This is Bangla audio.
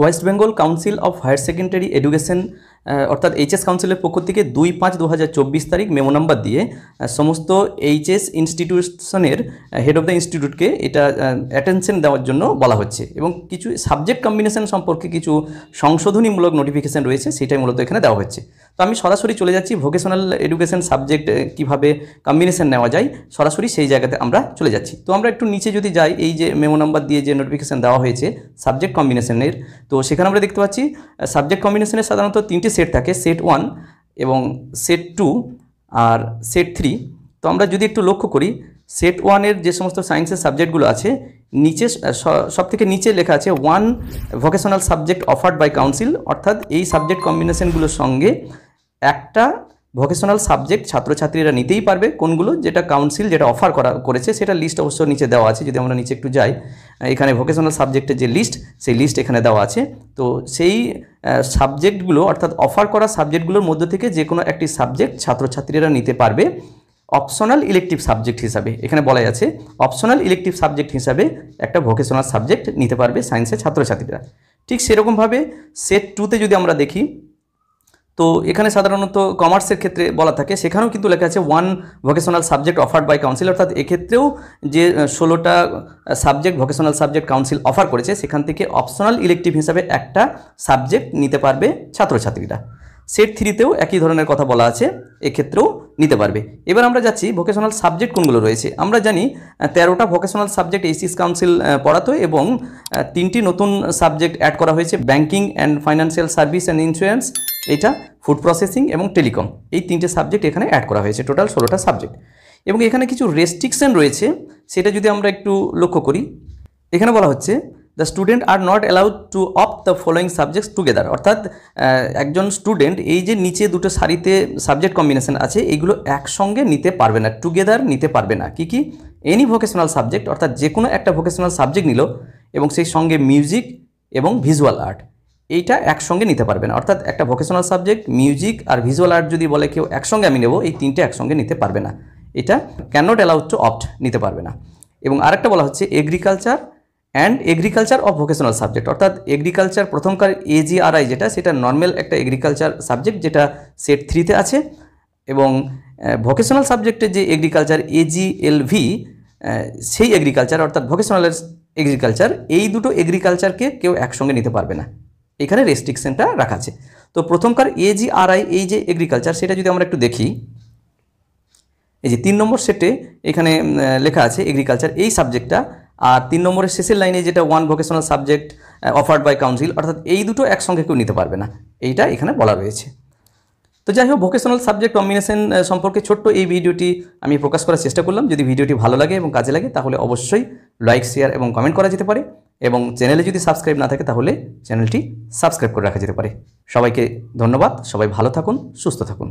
West Bengal Council of Higher Secondary Education অর্থাৎ এইচএস কাউন্সিলের পক্ষ থেকে 2/5/2024 তারিখ মেমো নাম্বার দিয়ে সমস্ত এইচএস ইনস্টিটিউশনের হেড অফ দ্য ইনস্টিটিউটকে এটা অ্যাটেনশন দেওয়ার জন্য বলা হচ্ছে এবং কিছু সাবজেক্ট কম্বিনেশন সম্পর্কে কিছু সংশোধনীমূলক নোটিফিকেশন রয়েছে, সেটাই মূলত এখানে দেওয়া হচ্ছে। তো আমি সরাসরি চলে যাচ্ছি ভোকেশনাল এডুকেশন সাবজেক্ট কীভাবে কম্বিনেশন নেওয়া যায়, সরাসরি সেই জায়গাতে আমরা চলে যাচ্ছি। তো আমরা একটু নিচে যদি যাই, এই যে মেমো নাম্বার দিয়ে যে নোটিফিকেশান দেওয়া হয়েছে সাবজেক্ট কম্বিনেশনের, তো সেখানে আমরা দেখতে পাচ্ছি সাবজেক্ট কম্বিনেশনের সাধারণত 3টি সেট থাকে, সেট 1 এবং সেট 2 আর সেট 3। তো আমরা যদি একটু লক্ষ্য করি, সেট 1-এর যে সমস্ত সায়েন্সের সাবজেক্টগুলো আছে, নিচে সব থেকে নিচে লেখা আছে 1 vocational subject offered by council, অর্থাৎ এই সাবজেক্ট কম্বিনেশনগুলোর সঙ্গে একটা ভোকেশনাল সাবজেক্ট ছাত্রছাত্রীরা নিতেই পারবে। কোনগুলো? যেটা কাউন্সিল যেটা অফার করেছে সেটা লিস্ট অবশ্য নিচে দেওয়া আছে। যদি আমরা নিচে একটু যাই, এখানে ভোকেশনাল সাবজেক্টের যে লিস্ট, সেই লিস্ট এখানে দেওয়া আছে। তো সেই সাবজেক্টগুলো অর্থাৎ অফার করা সাবজেক্টগুলোর মধ্যে থেকে যে কোনো একটি সাবজেক্ট ছাত্রছাত্রীরা নিতে পারবে অপশনাল ইলেকটিভ সাবজেক্ট হিসাবে। এখানে বলা আছে অপশনাল ইলেকটিভ সাবজেক্ট হিসাবে একটা ভোকেশনাল সাবজেক্ট নিতে পারবে সায়েন্সের ছাত্রছাত্রীরা। ঠিক সেরকমভাবে সেট 2-তে যদি আমরা দেখি, তো এখানে সাধারণত কমার্সের ক্ষেত্রে বলা থাকে, সেখানেও কিন্তু লেখা আছে 1 vocational subject offered by council, অর্থাৎ এক্ষেত্রেও যে 16টা subject vocational subject council offer করেছে সেখান থেকে অপশনাল ইলেকটিভ হিসাবে একটা সাবজেক্ট নিতে পারবে ছাত্রছাত্রীরা। সেট 3-তেও একই ধরনের কথা বলা আছে, এক্ষেত্রেও নিতে পারবে। এবার আমরা যাচ্ছি ভোকেশনাল সাবজেক্ট কোনগুলো রয়েছে। আমরা জানি 13টা ভোকেশনাল সাবজেক্ট এইচএস কাউন্সিল পড়াতো এবং 3টি নতুন সাবজেক্ট অ্যাড করা হয়েছে, banking and financial service and insurance, এটা ফুড প্রসেসিং এবং টেলিকম, এই 3টে সাবজেক্ট এখানে অ্যাড করা হয়েছে, টোটাল 16টা সাবজেক্ট। এবং এখানে কিছু রেস্ট্রিকশন রয়েছে, সেটা যদি আমরা একটু লক্ষ্য করি, এখানে বলা হচ্ছে the student are not allowed to opt the following subjects together, অর্থাৎ একজন স্টুডেন্ট এই যে নিচে দুটো সারিতে সাবজেক্ট কম্বিনেশন আছে এইগুলো একসঙ্গে নিতে পারবে না, টুগেদার নিতে পারবে না। কি এনি ভোকেশনাল সাবজেক্ট, অর্থাৎ যে কোনো একটা ভোকেশনাল সাবজেক্ট নিল এবং সেই সঙ্গে মিউজিক এবং ভিজুয়াল আর্ট, এইটা একসঙ্গে নিতে পারবে না। অর্থাৎ একটা ভোকেশনাল সাবজেক্ট মিউজিক আর ভিজুয়াল আর্ট যদি বলে কেউ একসঙ্গে আমি নেব, এই 3টে একসঙ্গে নিতে পারবে না, এটা can not allowed to opt, নিতে পারবে না। এবং আরেকটা বলা হচ্ছে agriculture and agriculture of vocational subject, অর্থাৎ এগ্রিকালচার প্রথমকার AGRI যেটা, সেটা নর্মাল একটা এগ্রিকালচার সাবজেক্ট যেটা সেট 3-তে আছে, এবং ভোকেশনাল সাবজেক্টের যে এগ্রিকালচার AGLV, সেই এগ্রিকালচার অর্থাৎ ভোকেশনালের এগ্রিকালচার, এই দুটো এগ্রিকালচারকে কেউ একসঙ্গে নিতে পারবে না, এখানে রেস্ট্রিকশনটা রাখা আছে। তো প্রথমকার AGRI এই যে এগ্রিকালচার, সেটা যদি আমরা একটু দেখি, এই যে 3 নম্বর সেটে এখানে লেখা আছে এগ্রিকালচার এই সাবজেক্টটা, আর 3 নম্বরের শেষের লাইনে যেটা 1 vocational subject offered by council, অর্থাৎ এই দুটো একসঙ্গে কেউ নিতে পারবে না, এইটা এখানে বলা রয়েছে। তো যাই হোক, ভোকেশনাল সাবজেক্ট কম্বিনেশন সম্পর্কে ছোট্ট এই ভিডিওটি আমি প্রকাশ করার চেষ্টা করলাম। যদি ভিডিওটি ভালো লাগে এবং কাজে লাগে তাহলে অবশ্যই লাইক, শেয়ার এবং কমেন্ট করা যেতে পারে, এবং চ্যানেলে যদি সাবস্ক্রাইব না থাকে তাহলে চ্যানেলটি সাবস্ক্রাইব করে রাখা যেতে পারে। সবাইকে ধন্যবাদ, সবাই ভালো থাকুন, সুস্থ থাকুন।